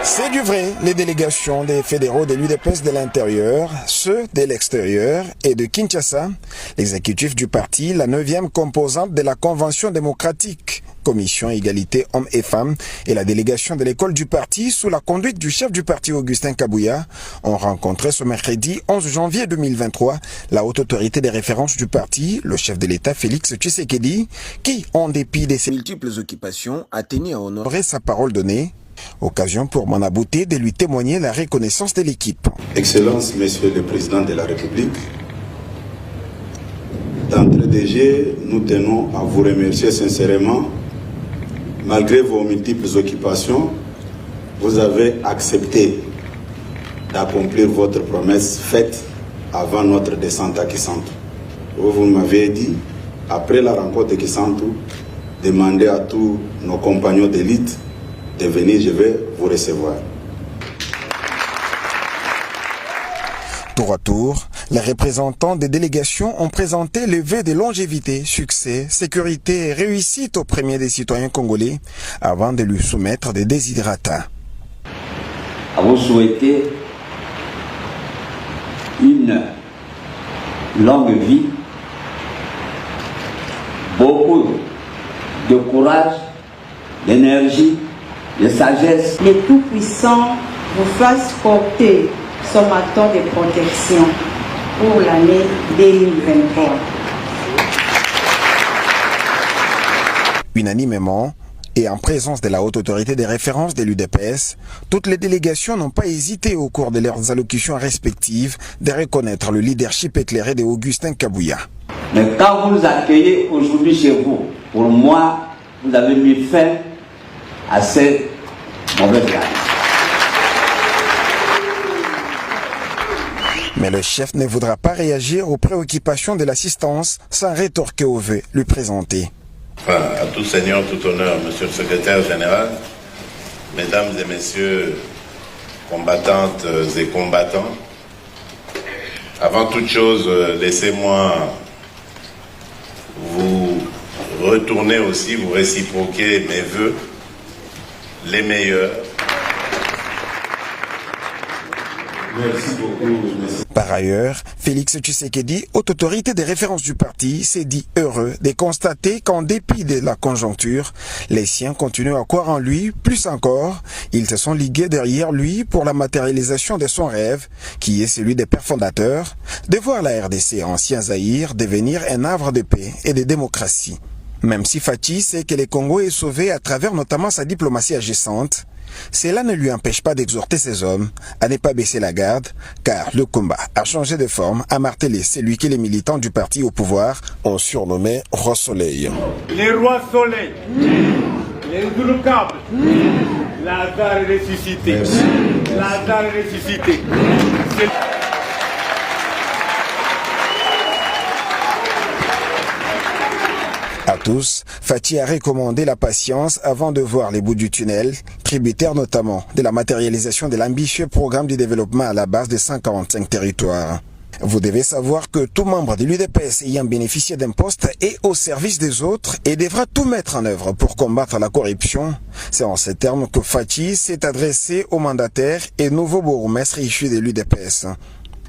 C'est du vrai, les délégations des fédéraux de l'UDPS de l'intérieur, ceux de l'extérieur et de Kinshasa, l'exécutif du parti, la 9e composante de la Convention démocratique, Commission Égalité Hommes et Femmes, et la délégation de l'école du parti sous la conduite du chef du parti Augustin Kabouya ont rencontré ce mercredi 11 janvier 2023 la haute autorité des références du parti, le chef de l'État Félix Tshisekedi, qui, en dépit de ses multiples occupations, a tenu à honorer sa parole donnée. Occasion pour Manabouté de lui témoigner la reconnaissance de l'équipe. Excellence, Monsieur le Président de la République, d'entrée de jeu, nous tenons à vous remercier sincèrement. Malgré vos multiples occupations, vous avez accepté d'accomplir votre promesse faite avant notre descente à Kisantu. Vous m'avez dit, après la rencontre de Kisantu, demandez à tous nos compagnons d'élite de venir, je vais vous recevoir. Tour à tour, les représentants des délégations ont présenté le vœu de longévité, succès, sécurité et réussite au premier des citoyens congolais avant de lui soumettre des désidérata. À vous souhaiter une longue vie, beaucoup de courage, d'énergie, de sagesse. Le Tout-Puissant vous fasse porter son manteau de protection pour l'année 2023. Unanimement, et en présence de la haute autorité des références de l'UDPS, toutes les délégations n'ont pas hésité au cours de leurs allocutions respectives de reconnaître le leadership éclairé de Augustin Kabouya. Mais quand vous nous accueillez aujourd'hui chez vous, pour moi, vous avez mis fin à cette mauvaise année. Mais le chef ne voudra pas réagir aux préoccupations de l'assistance sans rétorquer aux vœux lui présenter. Enfin, à tout seigneur, tout honneur, monsieur le secrétaire général, mesdames et messieurs, combattantes et combattants, avant toute chose, laissez-moi vous retourner aussi, vous réciproquer mes vœux, les meilleurs. Merci beaucoup. Par ailleurs, Félix Tshisekedi, haute autorité des références du parti, s'est dit heureux de constater qu'en dépit de la conjoncture, les siens continuent à croire en lui. Plus encore, ils se sont ligués derrière lui pour la matérialisation de son rêve, qui est celui des pères fondateurs, de voir la RDC, ancien Zaïre, devenir un havre de paix et de démocratie. Même si Fachi sait que le Congo est sauvé à travers notamment sa diplomatie agissante, cela ne lui empêche pas d'exhorter ses hommes à ne pas baisser la garde, car le combat a changé de forme, a martelé celui que les militants du parti au pouvoir ont surnommé Roi Soleil. Les rois soleil, les Zouloukables, Lazare ressuscité, Lazare ressuscité. À tous, Fachi a recommandé la patience avant de voir les bouts du tunnel, tributaire notamment de la matérialisation de l'ambitieux programme de développement à la base de 145 territoires. Vous devez savoir que tout membre de l'UDPS ayant bénéficié d'un poste est au service des autres et devra tout mettre en œuvre pour combattre la corruption. C'est en ces termes que Fachi s'est adressé aux mandataires et nouveaux bourgmestres issus de l'UDPS.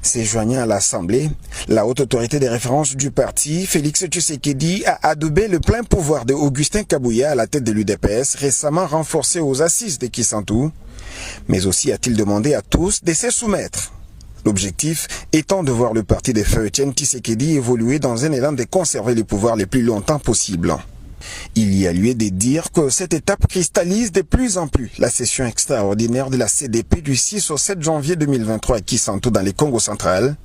Se joignant à l'Assemblée, la haute autorité des références du parti, Félix Tshisekedi, a adoubé le plein pouvoir de Augustin Kabouya à la tête de l'UDPS, récemment renforcé aux assises de Kisantu. Mais aussi a-t-il demandé à tous de se soumettre. L'objectif étant de voir le parti de Feu Etienne Tshisekedi évoluer dans un élan de conserver le pouvoir le plus longtemps possible. Il y a lieu de dire que cette étape cristallise de plus en plus la session extraordinaire de la CDP du 6 au 7 janvier 2023 à Kisantu dans le Congo central,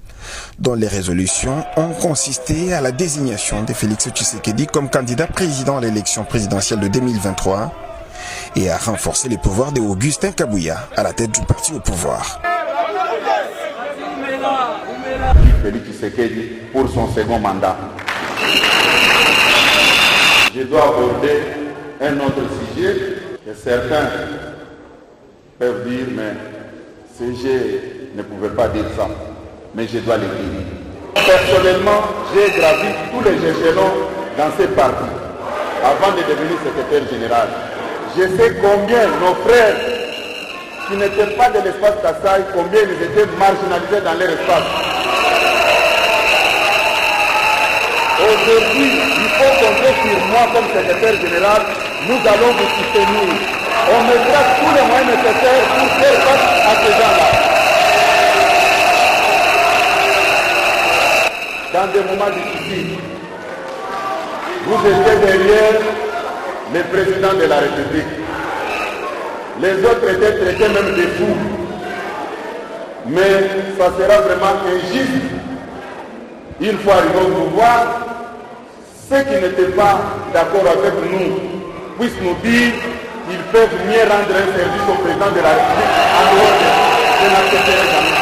dont les résolutions ont consisté à la désignation de Félix Tshisekedi comme candidat président à l'élection présidentielle de 2023 et à renforcer les pouvoirs de Augustin Kabouya à la tête du parti au pouvoir. Félix Tshisekedi pour son second mandat. Je dois aborder un autre sujet que certains peuvent dire, mais CG ne pouvait pas dire ça, mais je dois le dire. Personnellement, j'ai gravi tous les échelons dans ces partis avant de devenir secrétaire général. Je sais combien nos frères qui n'étaient pas de l'espace Kassai, combien ils étaient marginalisés dans leur espace. Aujourd'hui, il faut compter sur moi comme secrétaire général, nous allons vous soutenir. On mettra tous les moyens nécessaires pour faire face à ces gens-là. Dans des moments difficiles, vous étiez derrière le président de la République. Les autres étaient traités même de fous. Mais ça sera vraiment injuste. Il faut arriver au pouvoir. Ceux qui n'étaient pas d'accord avec nous puissent nous dire qu'ils peuvent mieux rendre un service au président de la République en dehors de l'accepter jamais.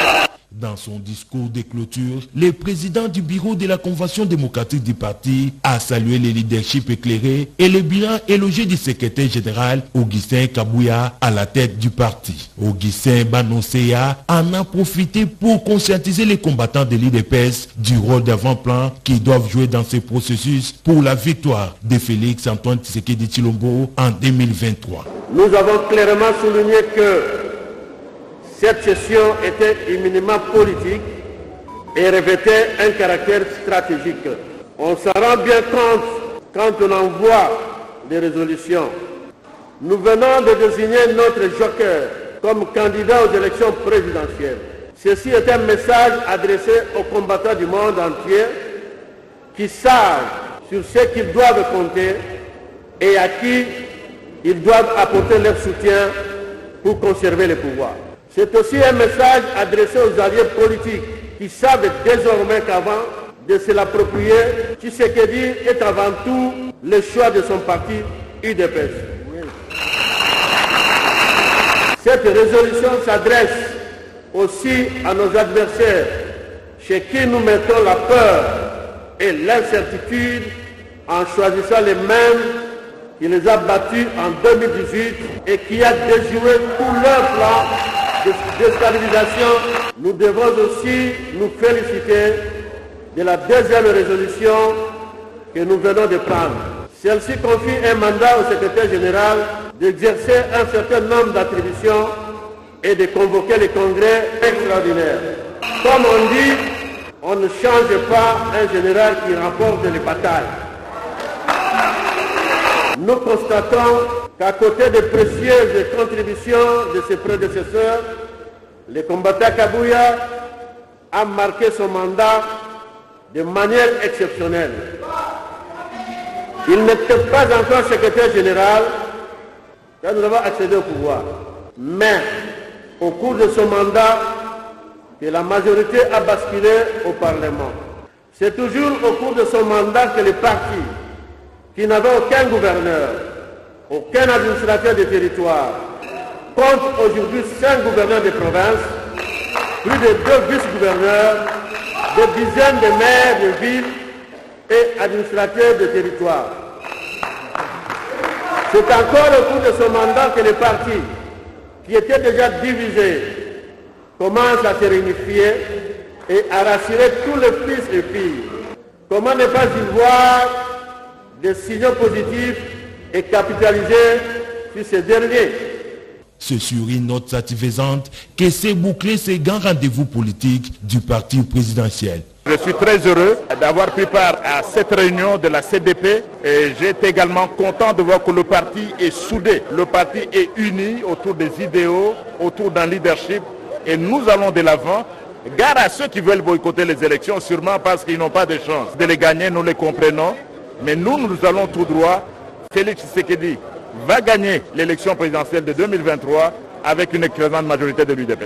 Dans son discours de clôture, le président du bureau de la Convention démocratique du parti a salué le leadership éclairé et le bilan élogé du secrétaire général Augustin Kabouya à la tête du parti. Augustin Banoseya en a profité pour conscientiser les combattants de l'UDPS du rôle d'avant-plan qu'ils doivent jouer dans ce processus pour la victoire de Félix Antoine Tshisekedi Tshilombo en 2023. Nous avons clairement souligné que cette session était éminemment politique et revêtait un caractère stratégique. On s'en rend bien compte quand on envoie des résolutions. Nous venons de désigner notre joker comme candidat aux élections présidentielles. Ceci est un message adressé aux combattants du monde entier qui savent sur ce qu'ils doivent compter et à qui ils doivent apporter leur soutien pour conserver le pouvoir. C'est aussi un message adressé aux alliés politiques qui savent désormais qu'avant de se l'approprier, Tshisekedi est avant tout le choix de son parti UDPS. Cette résolution s'adresse aussi à nos adversaires chez qui nous mettons la peur et l'incertitude en choisissant les mêmes qui les a battus en 2018 et qui a déjoué tout leur plan de déstabilisation. Nous devons aussi nous féliciter de la deuxième résolution que nous venons de prendre. Celle-ci confie un mandat au secrétaire général d'exercer un certain nombre d'attributions et de convoquer les congrès extraordinaires. Comme on dit, on ne change pas un général qui remporte les batailles. Nous constatons qu'à côté des précieuses contributions de ses prédécesseurs, le combattant Kabouya a marqué son mandat de manière exceptionnelle. Il n'était pas encore secrétaire général quand nous avons accédé au pouvoir. Mais au cours de son mandat, que la majorité a basculé au Parlement. C'est toujours au cours de son mandat que les partis qui n'avaient aucun gouverneur, aucun administrateur de territoire, comptent aujourd'hui 5 gouverneurs de province, plus de 2 vice-gouverneurs, des dizaines de maires de villes et administrateurs de territoire. C'est encore au cours de ce mandat que les partis, qui étaient déjà divisés, commencent à se réunifier et à rassurer tous les fils et filles. Comment ne pas y voir des signaux positifs et capitaliser sur ces derniers? C'est sur une note satisfaisante que s'est bouclé ce grand rendez-vous politique du parti présidentiel. Je suis très heureux d'avoir pris part à cette réunion de la CDP et j'étais également content de voir que le parti est soudé. Le parti est uni autour des idéaux, autour d'un leadership et nous allons de l'avant. Gare à ceux qui veulent boycotter les élections, sûrement parce qu'ils n'ont pas de chance de les gagner, nous les comprenons. Mais nous allons tout droit. Félix Tshisekedi va gagner l'élection présidentielle de 2023 avec une écrasante majorité de l'UDPS.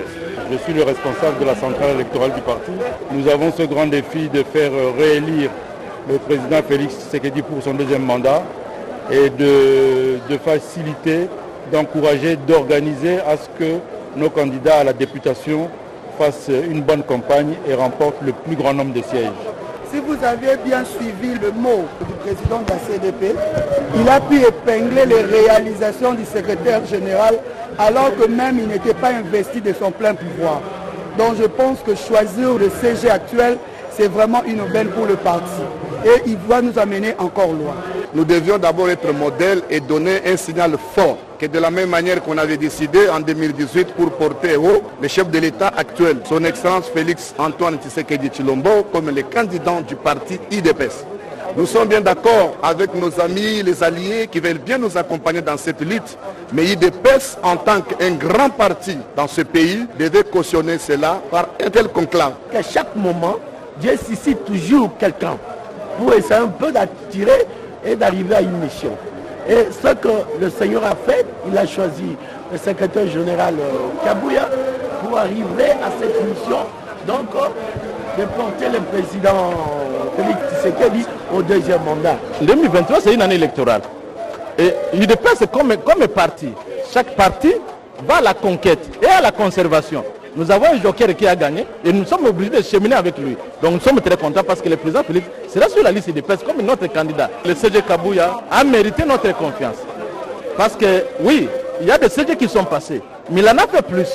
Je suis le responsable de la centrale électorale du parti. Nous avons ce grand défi de faire réélire le président Félix Tshisekedi pour son deuxième mandat et de faciliter, d'encourager, d'organiser à ce que nos candidats à la députation fassent une bonne campagne et remportent le plus grand nombre de sièges. Si vous avez bien suivi le mot du président de la CDP, il a pu épingler les réalisations du secrétaire général alors que même il n'était pas investi de son plein pouvoir. Donc je pense que choisir le CG actuel c'est vraiment une aubaine pour le parti. Et il va nous amener encore loin. Nous devions d'abord être modèle et donner un signal fort, que de la même manière qu'on avait décidé en 2018 pour porter haut le chef de l'État actuel, son Excellence Félix Antoine Tshisekedi Tshilombo, comme le candidat du parti IDPS. Nous sommes bien d'accord avec nos amis, les alliés qui veulent bien nous accompagner dans cette lutte. Mais IDPS, en tant qu'un grand parti dans ce pays, devait cautionner cela par un tel conclave. À chaque moment, Dieu suscite toujours quelqu'un pour essayer un peu d'attirer et d'arriver à une mission. Et ce que le Seigneur a fait, il a choisi le secrétaire général Kabouya pour arriver à cette mission. Donc, de porter le président Félix Tshisekedi au deuxième mandat. 2023, c'est une année électorale. Et l'UDPS, c'est comme un parti. Chaque parti va à la conquête et à la conservation. Nous avons un joker qui a gagné et nous sommes obligés de cheminer avec lui. Donc nous sommes très contents parce que le président Félix sera sur la liste UDPS comme notre candidat. Le CG Kabouya a mérité notre confiance. Parce que oui, il y a des CG qui sont passés, mais il en a fait plus.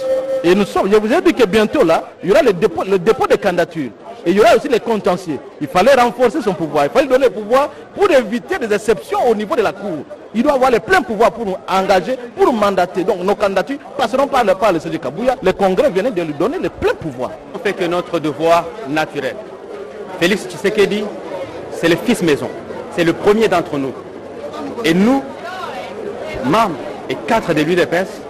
Et nous sommes, je vous ai dit que bientôt là, il y aura le dépôt de candidature. Et il y aura aussi les contentieux. Il fallait renforcer son pouvoir. Il fallait donner le pouvoir pour éviter des exceptions au niveau de la Cour. Il doit avoir le plein pouvoir pour nous engager, pour nous mandater. Donc nos candidatures passeront par le CG Kabouya. Le Congrès venait de lui donner le plein pouvoir. On fait que notre devoir naturel. Félix Tshisekedi, c'est le fils maison. C'est le premier d'entre nous. Et nous, membres et 4 de l'UDPS,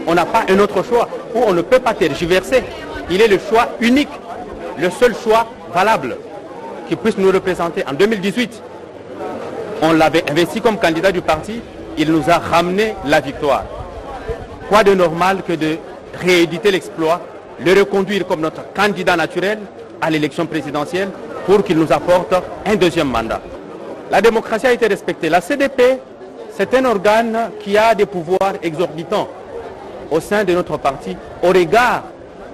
on n'a pas un autre choix où on ne peut pas tergiverser. Il est le choix unique, le seul choix valable qui puisse nous représenter. En 2018, on l'avait investi comme candidat du parti, il nous a ramené la victoire. Quoi de normal que de rééditer l'exploit, le reconduire comme notre candidat naturel à l'élection présidentielle pour qu'il nous apporte un deuxième mandat. La démocratie a été respectée. La CDP, c'est un organe qui a des pouvoirs exorbitants au sein de notre parti au regard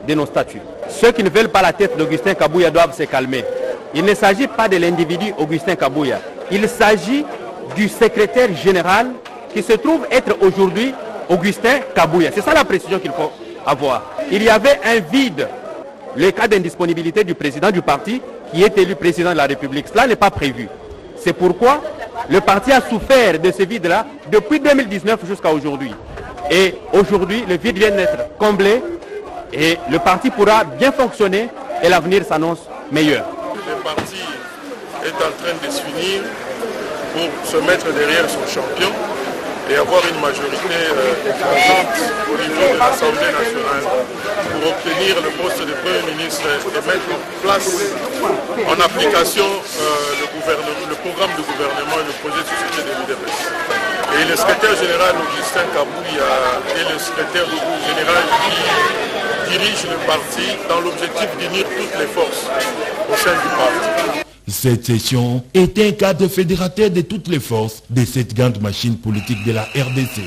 de nos statuts. Ceux qui ne veulent pas la tête d'Augustin Kabouya doivent se calmer. Il ne s'agit pas de l'individu Augustin Kabouya. Il s'agit du secrétaire général qui se trouve être aujourd'hui Augustin Kabouya. C'est ça la précision qu'il faut avoir. Il y avait un vide, le cas d'indisponibilité du président du parti qui est élu président de la République. Cela n'est pas prévu. C'est pourquoi le parti a souffert de ce vide-là depuis 2019 jusqu'à aujourd'hui. Et aujourd'hui, le vide vient d'être comblé et le parti pourra bien fonctionner et l'avenir s'annonce meilleur. Le parti est en train de s'unir pour se mettre derrière son champion et avoir une majorité écrasante au niveau de l'Assemblée nationale pour obtenir le poste de Premier ministre et mettre en place, en application, le programme de gouvernement et le projet de société de l'UDPS. Et le secrétaire général Augustin Kabouya est le secrétaire général qui dirige le parti dans l'objectif d'unir toutes les forces au sein du parti. Cette session est un cadre fédérateur de toutes les forces de cette grande machine politique de la RDC.